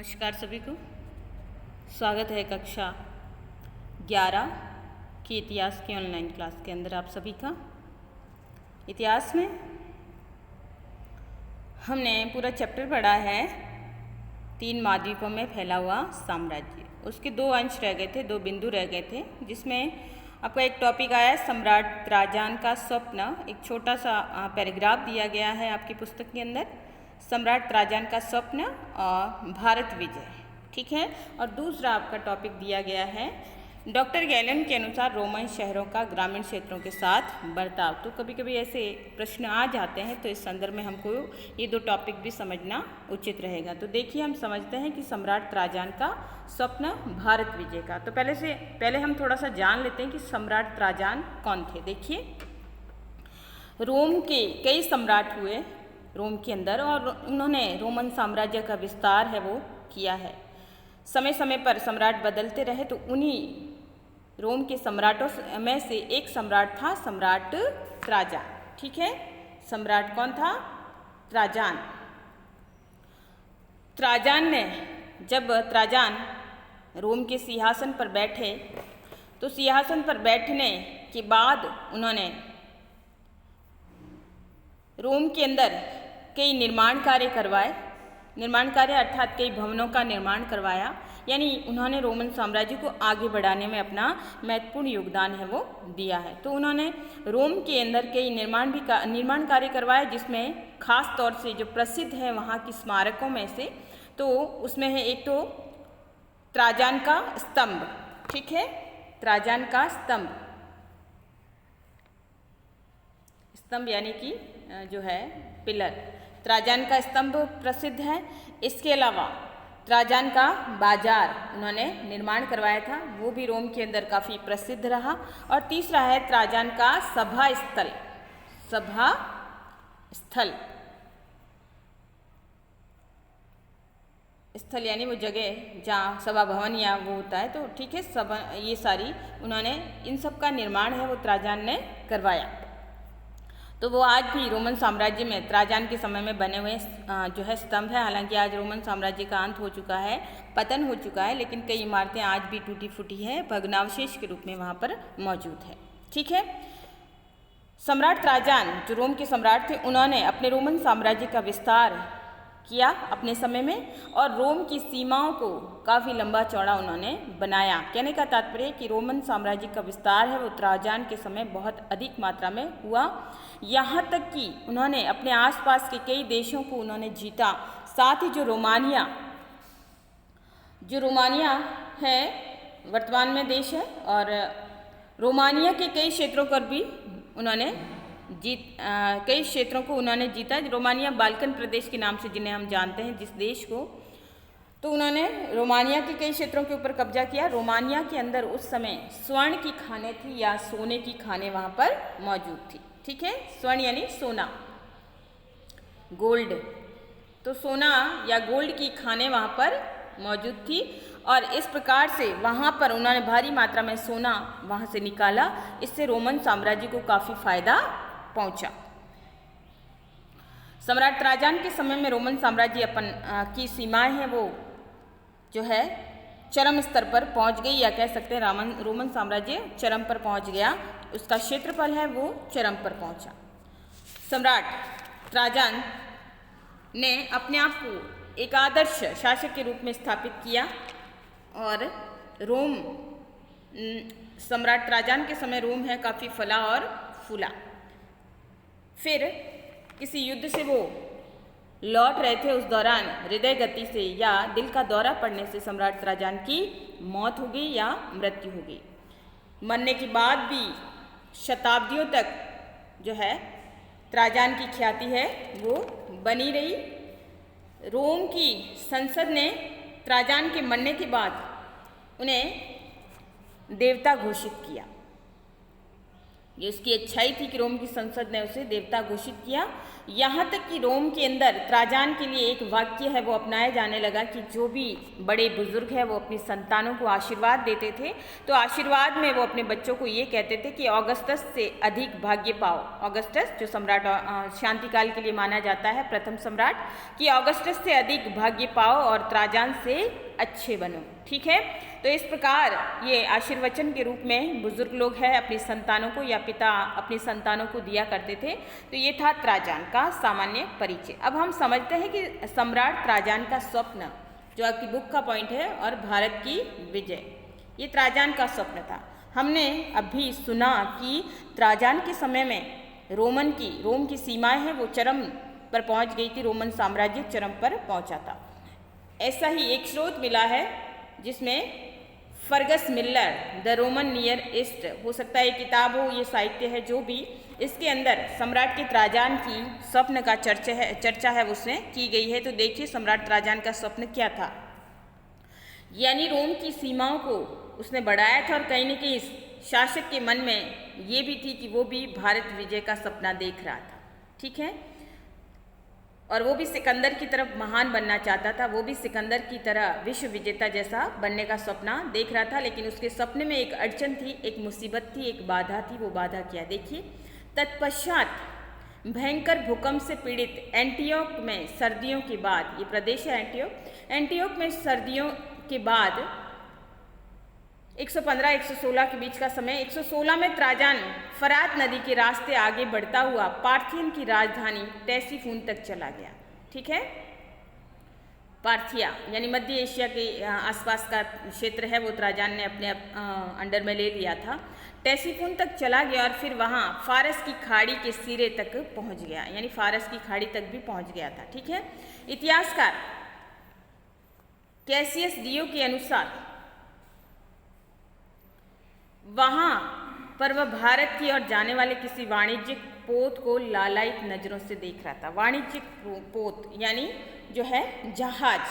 नमस्कार सभी को। स्वागत है कक्षा 11 की इतिहास की ऑनलाइन क्लास के अंदर आप सभी का। इतिहास में हमने पूरा चैप्टर पढ़ा है 3 महाद्वीपों में फैला हुआ साम्राज्य। उसके 2 अंश रह गए थे, 2 बिंदु रह गए थे, जिसमें आपका एक टॉपिक आया सम्राट त्राजान का स्वप्न। एक छोटा सा पैराग्राफ दिया गया है आपकी पुस्तक के अंदर, सम्राट त्राजान का स्वप्न और भारत विजय, ठीक है। और दूसरा आपका टॉपिक दिया गया है डॉक्टर गैलन के अनुसार रोमन शहरों का ग्रामीण क्षेत्रों के साथ बर्ताव। तो कभी कभी ऐसे प्रश्न आ जाते हैं, तो इस संदर्भ में हमको ये 2 टॉपिक भी समझना उचित रहेगा। तो देखिए, हम समझते हैं कि सम्राट त्राजान का स्वप्न भारत विजय का। तो पहले हम थोड़ा सा जान लेते हैं कि सम्राट त्राजान कौन थे। देखिए, रोम के कई सम्राट हुए रोम के अंदर, और उन्होंने रोमन साम्राज्य का विस्तार है वो किया है। समय समय पर सम्राट बदलते रहे, तो उन्हीं रोम के सम्राटों में से एक सम्राट था सम्राट त्राजान, ठीक है। सम्राट कौन था? त्राजान। जब त्राजान रोम के सिंहासन पर बैठे, तो सिंहासन पर बैठने के बाद उन्होंने रोम के अंदर कई निर्माण कार्य करवाए। निर्माण कार्य अर्थात कई भवनों का निर्माण करवाया, यानी उन्होंने रोमन साम्राज्य को आगे बढ़ाने में अपना महत्वपूर्ण योगदान है वो दिया है। तो उन्होंने रोम के अंदर कई निर्माण कार्य करवाए, जिसमें खास तौर से जो प्रसिद्ध है वहाँ की स्मारकों में से, तो उसमें है एक तो त्राजान का स्तंभ, ठीक है। त्राजान का स्तंभ यानी कि जो है पिलर, त्राजान का स्तंभ प्रसिद्ध है। इसके अलावा त्राजान का बाजार उन्होंने निर्माण करवाया था, वो भी रोम के अंदर काफ़ी प्रसिद्ध रहा। और तीसरा है त्राजान का सभा स्थल यानी वो जगह जहाँ सभा भवन या वो होता है, तो ठीक है, सभा, ये सारी उन्होंने इन सब का निर्माण है वो त्राजान ने करवाया। तो वो आज भी रोमन साम्राज्य में त्राजान के समय में बने हुए जो है स्तंभ है। हालांकि आज रोमन साम्राज्य का अंत हो चुका है, पतन हो चुका है, लेकिन कई इमारतें आज भी टूटी फूटी है, भग्नावशेष के रूप में वहाँ पर मौजूद है, ठीक है। सम्राट त्राजान जो रोम के सम्राट थे, उन्होंने अपने रोमन साम्राज्य का विस्तार किया अपने समय में, और रोम की सीमाओं को काफ़ी लंबा चौड़ा उन्होंने बनाया। कहने का तात्पर्य है कि रोमन साम्राज्य का विस्तार है वो त्राजान के समय बहुत अधिक मात्रा में हुआ। यहाँ तक कि उन्होंने अपने आसपास के कई देशों को उन्होंने जीता। साथ ही जो रोमानिया है वर्तमान में देश है, और रोमानिया के कई क्षेत्रों पर भी उन्होंने कई क्षेत्रों को उन्होंने जीता। रोमानिया बाल्कन प्रदेश के नाम से जिन्हें हम जानते हैं, जिस देश को, तो उन्होंने रोमानिया के कई क्षेत्रों के ऊपर कब्जा किया। रोमानिया के अंदर उस समय स्वर्ण की खानें थी या सोने की खानें वहाँ पर मौजूद थी, ठीक है। स्वर्ण यानी सोना, गोल्ड, तो सोना या गोल्ड की खानें वहाँ पर मौजूद थी, और इस प्रकार से वहाँ पर उन्होंने भारी मात्रा में सोना वहाँ से निकाला। इससे रोमन साम्राज्य को काफ़ी फायदा पहुँचा। सम्राट त्राजान के समय में रोमन साम्राज्य की सीमाएं हैं वो जो है चरम स्तर पर पहुँच गई, या कह सकते हैं रोमन साम्राज्य चरम पर पहुँच गया। उसका क्षेत्रफल है वो चरम पर पहुँचा। सम्राट त्राजान ने अपने आप को एक आदर्श शासक के रूप में स्थापित किया, और रोम, सम्राट त्राजान के समय रोम है काफ़ी फला और फूला। फिर किसी युद्ध से वो लौट रहे थे, उस दौरान हृदय गति से या दिल का दौरा पड़ने से सम्राट त्राजान की मौत हो गई या मृत्यु हो गई। मरने के बाद भी शताब्दियों तक जो है त्राजान की ख्याति है वो बनी रही। रोम की संसद ने त्राजान के मरने के बाद उन्हें देवता घोषित किया। ये उसकी अच्छाई थी कि रोम की संसद ने उसे देवता घोषित किया। यहाँ तक कि रोम के अंदर त्राजान के लिए एक वाक्य है वो अपनाया जाने लगा कि जो भी बड़े बुजुर्ग हैं वो अपनी संतानों को आशीर्वाद देते थे, तो आशीर्वाद में वो अपने बच्चों को ये कहते थे कि ऑगस्टस से अधिक भाग्य पाओ। ऑगस्टस जो सम्राट शांति काल के लिए माना जाता है प्रथम सम्राट, कि ऑगस्टस से अधिक भाग्य पाओ और त्राजान से अच्छे बनो। ठीक है, तो इस प्रकार ये आशीर्वचन के रूप में बुजुर्ग लोग हैं अपनी संतानों को या पिता अपनी संतानों को दिया करते थे। तो ये था त्राजान का सामान्य परिचय। अब हम समझते हैं कि सम्राट त्राजान का स्वप्न, जो आपकी बुक का पॉइंट है, और भारत की विजय, ये त्राजान का स्वप्न था। हमने अभी सुना कि त्राजान के समय में रोम की सीमाएं हैं वो चरम पर पहुंच गई थी, रोमन साम्राज्य चरम पर पहुंचा था। ऐसा ही एक स्रोत मिला है जिसमें Fergus Miller the Roman near east, हो सकता है किताब हो, ये साहित्य है, जो भी, इसके अंदर सम्राट के त्राजान की स्वप्न का चर्चा है उसमें की गई है। तो देखिए सम्राट त्राजान का स्वप्न क्या था। यानी रोम की सीमाओं को उसने बढ़ाया था और कहीं न कहीं शासक के मन में ये भी थी कि वो भी भारत विजय का सपना देख रहा था। ठीक है, और वो भी सिकंदर की तरफ महान बनना चाहता था, वो भी सिकंदर की तरह विश्व विजेता जैसा बनने का सपना देख रहा था। लेकिन उसके सपने में एक अड़चन थी, एक मुसीबत थी, एक बाधा थी। वो बाधा क्या? देखिए, तत्पश्चात भयंकर भूकंप से पीड़ित एंटियोक में सर्दियों के बाद, ये प्रदेश है एंटियोक में सर्दियों के बाद 115-116 के बीच का समय, 116 में त्राजान फरात नदी के रास्ते आगे बढ़ता हुआ पार्थियन की राजधानी टेसीफून तक चला गया। ठीक है, पार्थिया यानी मध्य एशिया के आसपास का क्षेत्र है, वो त्राजान ने अपने अंडर में ले लिया था। टेसीफून तक चला गया और फिर वहाँ फारस की खाड़ी के सिरे तक पहुँच गया, यानी फारस की खाड़ी तक भी पहुँच गया था। ठीक है, इतिहासकार कैसियस डियो के अनुसार वहाँ पर वह भारत की ओर जाने वाले किसी वाणिज्यिक पोत को लालायित नज़रों से देख रहा था। वाणिज्यिक पोत यानी जो है जहाज,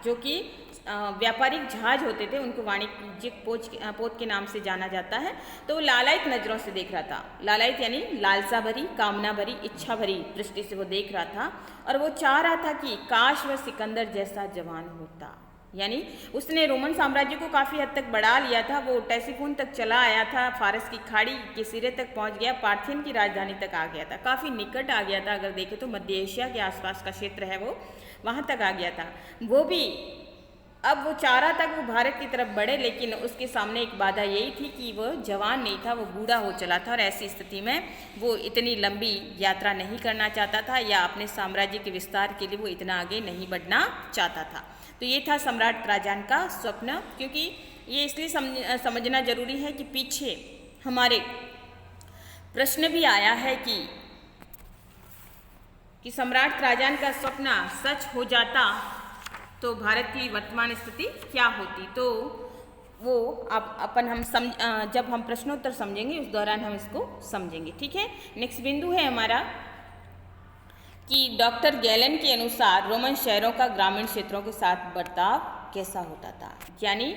जो कि व्यापारिक जहाज होते थे, उनको वाणिज्यिक पोत के नाम से जाना जाता है। तो वो लालायित नज़रों से देख रहा था। लालायित यानी लालसा भरी, कामना भरी, इच्छा भरी दृष्टि से वो देख रहा था, और वो चाह रहा था कि काश वह सिकंदर जैसा जवान होता। यानी उसने रोमन साम्राज्य को काफ़ी हद तक बढ़ा लिया था, वो टेसीफून तक चला आया था, फारस की खाड़ी के सिरे तक पहुंच गया, पार्थियन की राजधानी तक आ गया था, काफ़ी निकट आ गया था। अगर देखें तो मध्य एशिया के आसपास का क्षेत्र है वो, वहाँ तक आ गया था। वो भी अब वो चाह रहा था कि वो भारत की तरफ बढ़े, लेकिन उसके सामने एक बाधा यही थी कि वो जवान नहीं था, वो बूढ़ा हो चला था, और ऐसी स्थिति में वो इतनी लंबी यात्रा नहीं करना चाहता था, या अपने साम्राज्य के विस्तार के लिए वो इतना आगे नहीं बढ़ना चाहता था। तो ये था सम्राट त्राजान का स्वप्न। क्योंकि ये इसलिए समझना जरूरी है कि पीछे हमारे प्रश्न भी आया है कि सम्राट त्राजान का स्वप्न सच हो जाता तो भारत की वर्तमान स्थिति क्या होती। तो वो जब हम प्रश्नोत्तर समझेंगे उस दौरान हम इसको समझेंगे। ठीक है, नेक्स्ट बिंदु है हमारा कि डॉक्टर गैलन के अनुसार रोमन शहरों का ग्रामीण क्षेत्रों के साथ बर्ताव कैसा होता था। यानी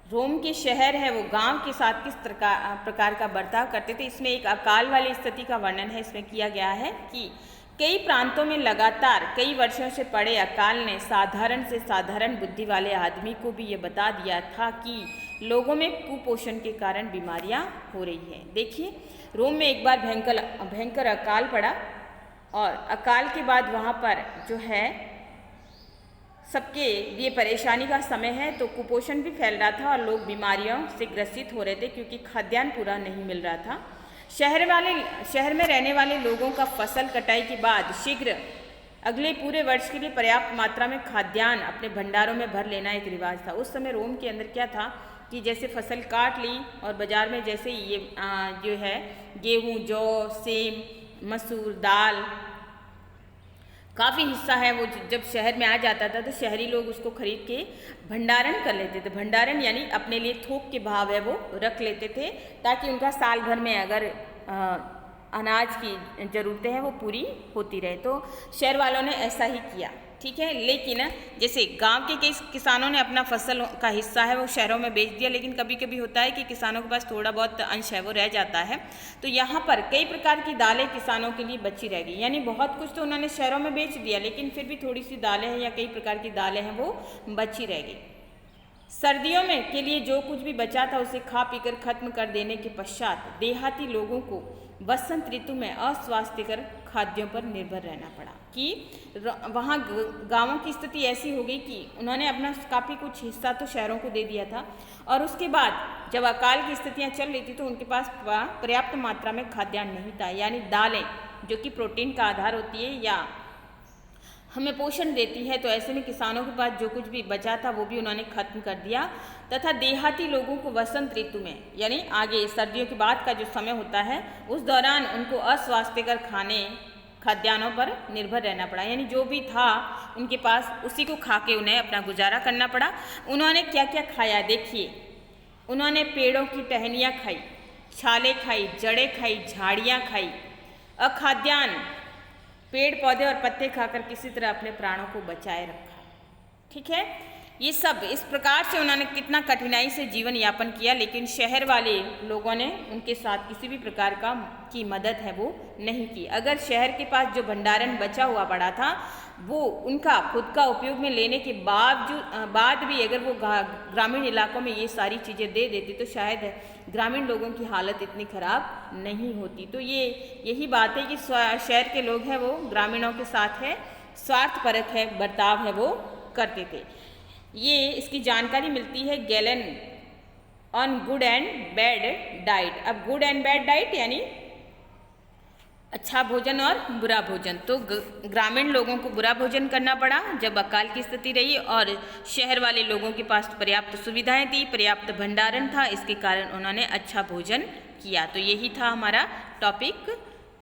रोम के शहर है वो गांव के साथ किस प्रकार का बर्ताव करते थे। इसमें एक अकाल वाली स्थिति का वर्णन है इसमें किया गया है कि कई प्रांतों में लगातार कई वर्षों से पड़े अकाल ने साधारण से साधारण बुद्धि वाले आदमी को भी ये बता दिया था कि लोगों में कुपोषण के कारण बीमारियां हो रही हैं। देखिए, रोम में एक बार भयंकर अकाल पड़ा, और अकाल के बाद वहाँ पर जो है सबके लिए परेशानी का समय है, तो कुपोषण भी फैल रहा था और लोग बीमारियों से ग्रसित हो रहे थे क्योंकि खाद्यान्न पूरा नहीं मिल रहा था। शहर में रहने वाले लोगों का फसल कटाई के बाद शीघ्र अगले पूरे वर्ष के लिए पर्याप्त मात्रा में खाद्यान्न अपने भंडारों में भर लेना एक रिवाज था। उस समय रोम के अंदर क्या था कि जैसे फसल काट ली और बाज़ार में जैसे ये जो है गेहूँ, जौ, सेम, मसूर, दाल, काफ़ी हिस्सा है वो जब शहर में आ जाता था तो शहरी लोग उसको खरीद के भंडारण कर लेते थे। भंडारण यानी अपने लिए थोक के भाव है वो रख लेते थे ताकि उनका साल भर में अगर अनाज की ज़रूरतें हैं वो पूरी होती रहे। तो शहर वालों ने ऐसा ही किया। ठीक है। लेकिन जैसे गांव के कई किसानों ने अपना फसल का हिस्सा है वो शहरों में बेच दिया, लेकिन कभी कभी होता है कि किसानों के पास थोड़ा बहुत अंश है वो रह जाता है, तो यहाँ पर कई प्रकार की दालें किसानों के लिए बची रह गई। यानी बहुत कुछ तो उन्होंने शहरों में बेच दिया, लेकिन फिर भी थोड़ी सी दालें हैं या कई प्रकार की दालें हैं वो बची रह गई। सर्दियों में के लिए जो कुछ भी बचा था उसे खा पीकर खत्म कर देने के पश्चात देहाती लोगों को वसंत ऋतु में अस्वास्थ्यकर खाद्यों पर निर्भर रहना पड़ा कि वहाँ गांवों की स्थिति ऐसी हो गई कि उन्होंने अपना काफ़ी कुछ हिस्सा तो शहरों को दे दिया था, और उसके बाद जब अकाल की स्थितियाँ चल रही थी तो उनके पास पर्याप्त मात्रा में खाद्यान्न नहीं था। यानी दालें जो कि प्रोटीन का आधार होती है या हमें पोषण देती है, तो ऐसे में किसानों के पास जो कुछ भी बचा था वो भी उन्होंने खत्म कर दिया तथा देहाती लोगों को वसंत ऋतु में यानी आगे सर्दियों के बाद का जो समय होता है उस दौरान उनको अस्वास्थ्यकर खाद्यान्नों पर निर्भर रहना पड़ा। यानी जो भी था उनके पास उसी को खा के उन्हें अपना गुजारा करना पड़ा। उन्होंने क्या क्या खाया देखिए, उन्होंने पेड़ों की टहनियाँ खाई, छाले खाई, जड़ें खाई, झाड़ियाँ खाई, अखाद्यान्न पेड़ पौधे और पत्ते खाकर किसी तरह अपने प्राणों को बचाए रखा। ठीक है, ये सब इस प्रकार से उन्होंने कितना कठिनाई से जीवन यापन किया, लेकिन शहर वाले लोगों ने उनके साथ किसी भी प्रकार की मदद है वो नहीं की। अगर शहर के पास जो भंडारण बचा हुआ पड़ा था वो उनका खुद का उपयोग में लेने के बाद भी अगर वो ग्रामीण इलाकों में ये सारी चीज़ें दे देती तो शायद ग्रामीण लोगों की हालत इतनी ख़राब नहीं होती। तो यही बात है कि शहर के लोग हैं वो ग्रामीणों के साथ है स्वार्थपरक है बर्ताव है वो करते थे। ये इसकी जानकारी मिलती है gallon on good and bad diet. अब गुड एंड बैड डाइट यानी अच्छा भोजन और बुरा भोजन। तो ग्रामीण लोगों को बुरा भोजन करना पड़ा जब अकाल की स्थिति रही, और शहर वाले लोगों के पास पर्याप्त सुविधाएं थी, पर्याप्त भंडारण था, इसके कारण उन्होंने अच्छा भोजन किया। तो यही था हमारा टॉपिक।